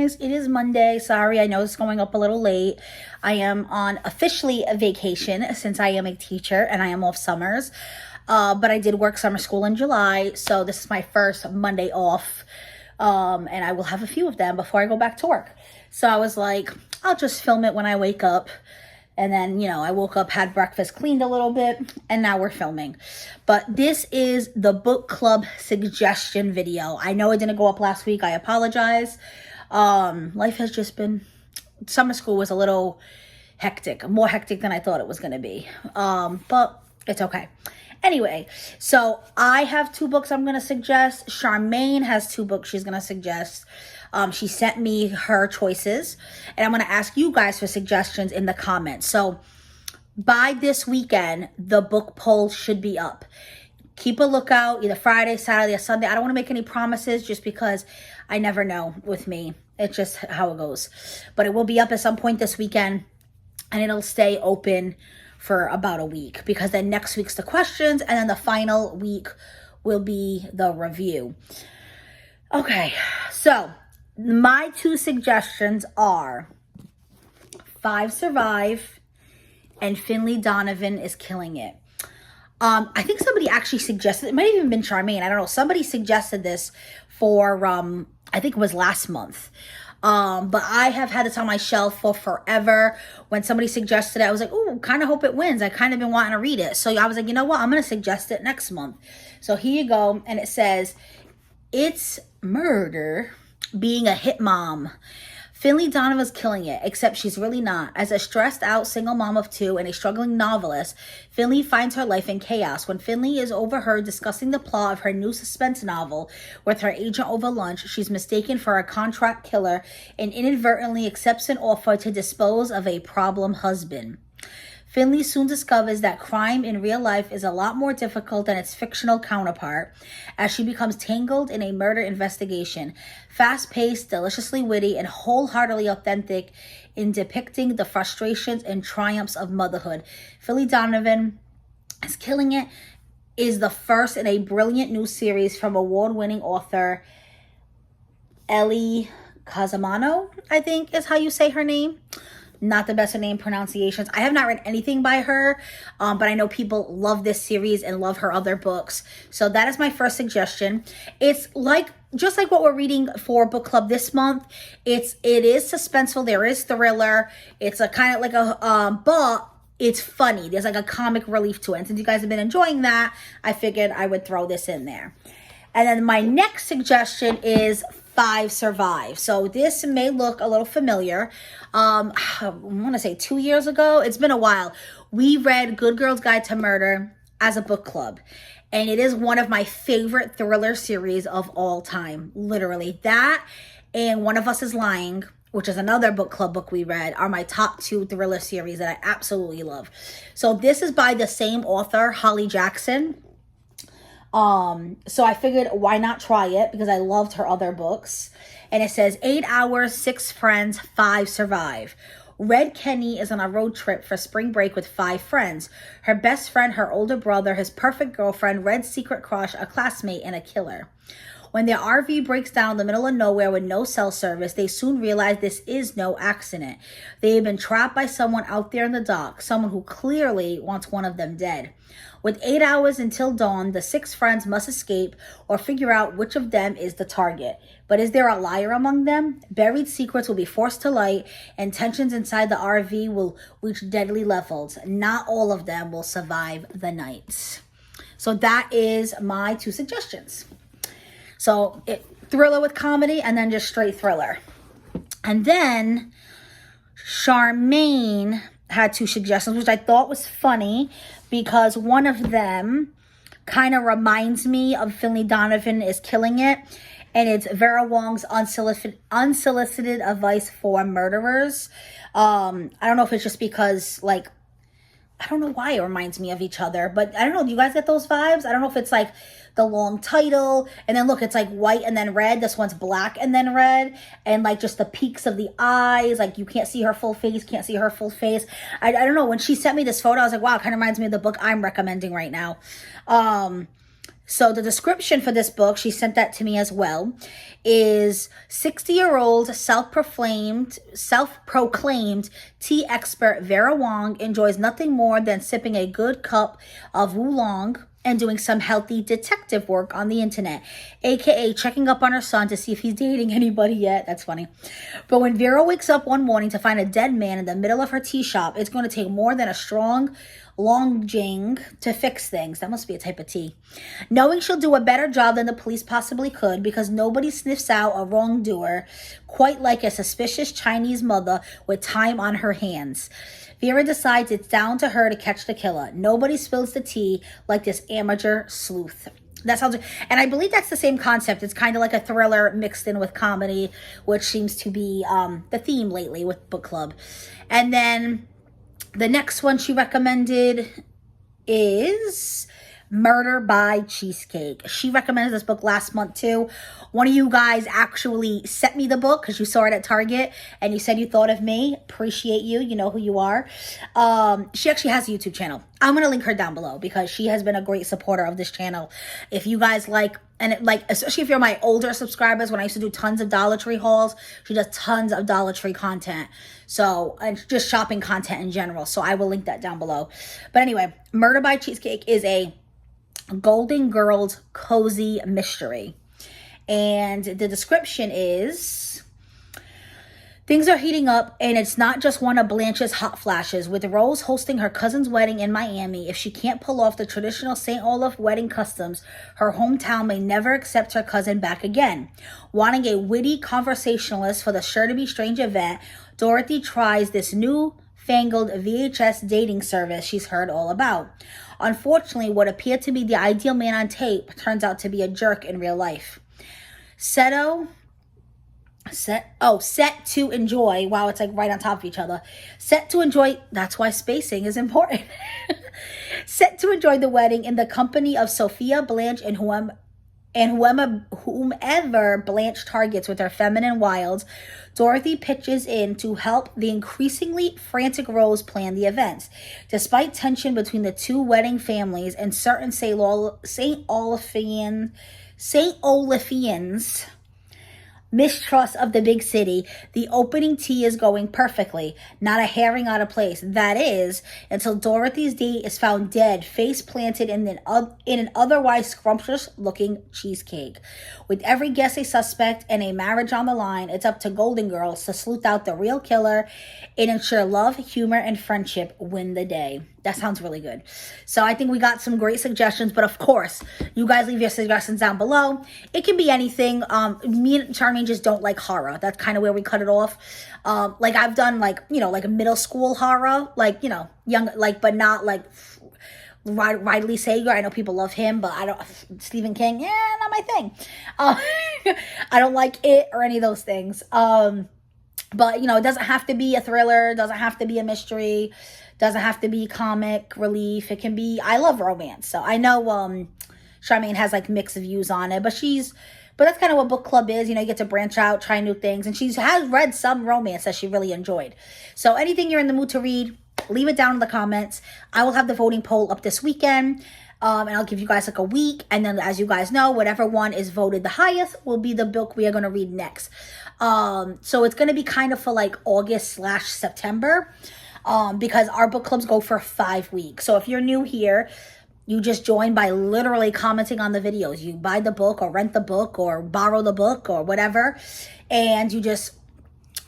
guys, it is Monday. Sorry, I know it's going up a little late. I am on officially a vacation since I am a teacher and I am off summers. But I did work summer school in July, so this is my first Monday off. And I will have a few of them before I go back to work. So I was like, I'll just film it when I wake up. And then, I woke up, had breakfast, cleaned a little bit, and now we're filming. But this is the book club suggestion video. I know it didn't go up last week. I apologize. Life has just been, summer school was a little hectic, more hectic than I thought it was going to be. But it's okay. Anyway, so I have 2 books I'm going to suggest. Charmaine has 2 books she's going to suggest. She sent me her choices, and I'm going to ask you guys for suggestions in the comments. So by this weekend, the book poll should be up. Keep a lookout either Friday, Saturday, or Sunday. I don't want to make any promises just because I never know with me. It's just how it goes. But it will be up at some point this weekend, and it'll stay open for about a week, because then next week's the questions, and then the final week will be the review. Okay, so my 2 suggestions are Fave Survive and Finley Donovan is Killing It. I think somebody actually suggested, it might have even been Charmaine, I don't know, somebody suggested this for, I think it was last month. But I have had this on my shelf for forever. When somebody suggested it, I was like, oh, kind of hope it wins. I kind of been wanting to read it. So I was like, you know what? I'm going to suggest it next month. So here you go. And it says, it's murder being a hit mom. Finley Donovan's killing it, except she's really not. As a stressed out single mom of 2 and a struggling novelist, Finley finds her life in chaos. When Finley is overheard discussing the plot of her new suspense novel with her agent over lunch, she's mistaken for a contract killer and inadvertently accepts an offer to dispose of a problem husband. Finley soon discovers that crime in real life is a lot more difficult than its fictional counterpart as she becomes tangled in a murder investigation. Fast-paced, deliciously witty, and wholeheartedly authentic in depicting the frustrations and triumphs of motherhood. Finley Donovan is Killing It is the first in a brilliant new series from award-winning author Ellie Casamano, I think is how you say her name. Not the best at name pronunciations. I have not read anything by her, but I know people love this series and love her other books. So that is my first suggestion. It's like, just like what we're reading for book club this month, it is suspenseful. There is thriller. It's a kind of like a, but it's funny. There's like a comic relief to it. And since you guys have been enjoying that, I figured I would throw this in there. And then my next suggestion is Fave Survive. So this may look a little familiar. I want to say 2 years ago. It's been a while. We read Good Girl's Guide to Murder as a book club. And it is one of my favorite thriller series of all time. Literally. That and One of Us is Lying, which is another book club book we read, are my top 2 thriller series that I absolutely love. So this is by the same author, Holly Jackson. So I figured why not try it, because I loved her other books. And it says 8 hours, 6 friends, 5 survive. Red Kenny is on a road trip for spring break with 5 friends. Her best friend, her older brother, his perfect girlfriend, Red's secret crush, a classmate, and a killer. When their RV breaks down in the middle of nowhere with no cell service, they soon realize this is no accident. They have been trapped by someone out there in the dark, someone who clearly wants one of them dead. With 8 hours until dawn, the 6 friends must escape or figure out which of them is the target. But is there a liar among them? Buried secrets will be forced to light, and tensions inside the RV will reach deadly levels. Not all of them will survive the night. So that is my 2 suggestions. So thriller with comedy, and then just straight thriller. And then Charmaine had 2 suggestions, which I thought was funny because one of them kind of reminds me of Finley Donovan is Killing It. And it's Vera Wong's unsolicited advice for murderers. I don't know if it's just because, like, I don't know why it reminds me of each other, but I don't know. Do you guys get those vibes? I don't know if it's like the long title, and then look, it's like white and then red. This one's black and then red, and like just the peaks of the eyes. Like you can't see her full face, can't see her full face. I don't know. When she sent me this photo, I was like, wow, it kind of reminds me of the book I'm recommending right now. So the description for this book, she sent that to me as well, is 60-year-old self-proclaimed tea expert Vera Wong enjoys nothing more than sipping a good cup of oolong and doing some healthy detective work on the internet, aka checking up on her son to see if he's dating anybody yet. That's funny. But when Vera wakes up one morning to find a dead man in the middle of her tea shop, it's going to take more than a strong long jing to fix things. That must be a type of tea. Knowing she'll do a better job than the police possibly could, because nobody sniffs out a wrongdoer quite like a suspicious Chinese mother with time on her hands. Vera decides it's down to her to catch the killer. Nobody spills the tea like this amateur sleuth. That sounds, and I believe that's the same concept. It's kind of like a thriller mixed in with comedy, which seems to be the theme lately with book club. And then the next one she recommended is Murder by Cheesecake. She recommended this book last month too. One of you guys actually sent me the book because you saw it at Target and you said you thought of me. Appreciate you. You know who you are. She actually has a YouTube channel. I'm going to link her down below because she has been a great supporter of this channel. If you guys especially if you're my older subscribers, when I used to do tons of Dollar Tree hauls, she does tons of Dollar Tree content. So, and just shopping content in general. So I will link that down below. But anyway, Murder by Cheesecake is a Golden Girls cozy mystery. And the description is, things are heating up, and it's not just one of Blanche's hot flashes. With Rose hosting her cousin's wedding in Miami, if she can't pull off the traditional St. Olaf wedding customs, her hometown may never accept her cousin back again. Wanting a witty conversationalist for the sure-to-be strange event, Dorothy tries this new-fangled VHS dating service she's heard all about. Unfortunately, what appeared to be the ideal man on tape turns out to be a jerk in real life. Set to enjoy. Wow, it's like right on top of each other. Set to enjoy. That's why spacing is important. Set to enjoy the wedding in the company of Sophia, Blanche, and whomever Blanche targets with her feminine wiles. Dorothy pitches in to help the increasingly frantic Rose plan the events. Despite tension between the two wedding families and certain St. Olafians' mistrust of the big city, the opening tea is going perfectly, not a herring out of place. That is, until Dorothy's date is found dead, face planted in an otherwise scrumptious-looking cheesecake. With every guess a suspect and a marriage on the line, it's up to Golden Girls to sleuth out the real killer and ensure love, humor, and friendship win the day. That sounds really good. So I think we got some great suggestions, but of course, you guys leave your suggestions down below. It can be anything. Me and Charmaine just don't like horror. That's kind of where we cut it off. Like I've done like a middle school horror, young, but not like Riley Sager. I know people love him, but I don't. Stephen King, not my thing. I don't like it or any of those things. But it doesn't have to be a thriller. It doesn't have to be a mystery. Doesn't have to be comic relief. It can be, I love romance. So I know Charmaine has like mixed views on it, but that's kind of what book club is. You get to branch out, try new things. And she has read some romance that she really enjoyed. So anything you're in the mood to read, leave it down in the comments. I will have the voting poll up this weekend. And I'll give you guys like a week. And then as you guys know, whatever one is voted the highest will be the book we are going to read next. So it's going to be kind of for like August/September. Because our book clubs go for 5 weeks. So if you're new here, you just join by literally commenting on the videos. You buy the book or rent the book or borrow the book or whatever. And you just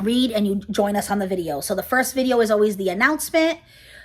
read and you join us on the video. So the first video is always the announcement.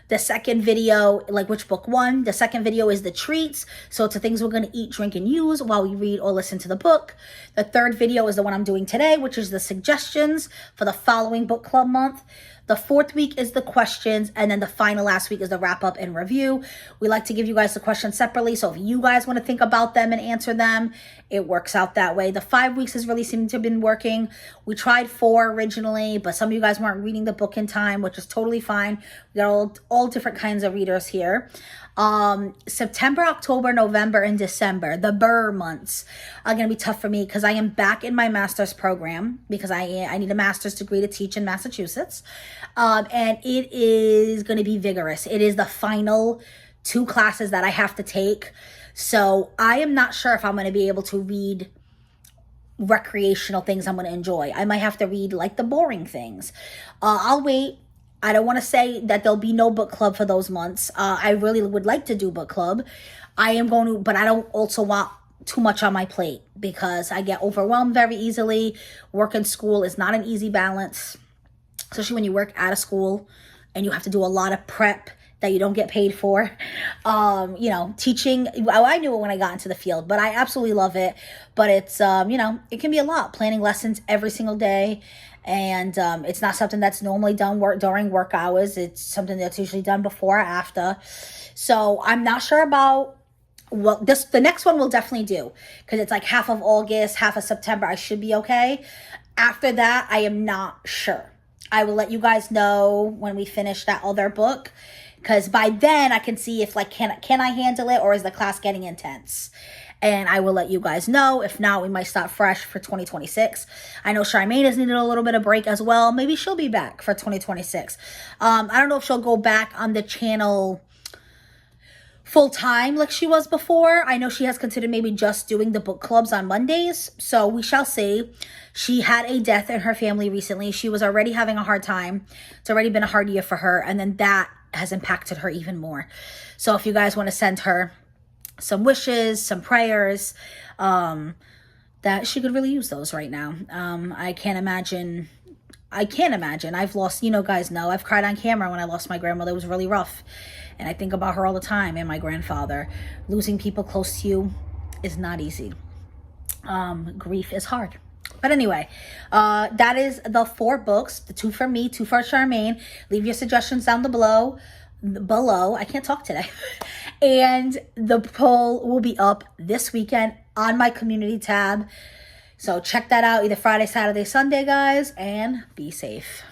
The second video, like which book won. The second video is the treats. So it's the things we're going to eat, drink, and use while we read or listen to the book. The third video is the one I'm doing today, which is the suggestions for the following book club month. The fourth week is the questions, and then the final last week is the wrap up and review. We like to give you guys the questions separately, so if you guys want to think about them and answer them, it works out that way. The 5 weeks has really seemed to have been working. We tried 4 originally, but some of you guys weren't reading the book in time, which is totally fine. We got all different kinds of readers here. September, October, November, and December, the Burr months, are going to be tough for me because I am back in my master's program because I need a master's degree to teach in Massachusetts. And it is going to be vigorous. It is the final 2 classes that I have to take. So I am not sure if I'm going to be able to read recreational things I'm going to enjoy. I might have to read like the boring things. I'll wait. I don't want to say that there'll be no book club for those months. I really would like to do book club. I am going to, but I don't also want too much on my plate because I get overwhelmed very easily. Work and school is not an easy balance, especially when you work out of school and you have to do a lot of prep that you don't get paid for. You know, teaching, I knew it when I got into the field, but I absolutely love it. But it's, you know, it can be a lot, planning lessons every single day. And it's not something that's normally done during work hours. It's something that's usually done before or after. So I'm not sure about, well, the next one we'll definitely do because it's like half of August, half of September. I should be okay. After that, I am not sure. I will let you guys know when we finish that other book, because by then I can see if like, can I handle it, or is the class getting intense? And I will let you guys know. If not, we might start fresh for 2026. I know Charmaine has needed a little bit of break as well. Maybe she'll be back for 2026. I don't know if she'll go back on the channel full time like she was before. I know she has considered maybe just doing the book clubs on Mondays. So we shall see. She had a death in her family recently. She was already having a hard time. It's already been a hard year for her. And then that has impacted her even more. So if you guys want to send her some wishes, some prayers, that she could really use those right now. I can't imagine. I've lost, you know, guys know, I've cried on camera when I lost my grandmother. It was really rough. And I think about her all the time, and my grandfather. Losing people close to you is not easy. Grief is hard. But anyway, that is the 4 books, the 2 for me, 2 for Charmaine. Leave your suggestions down below. I can't talk today. And the poll will be up this weekend on my community tab. So check that out either Friday, Saturday, Sunday, guys, and be safe.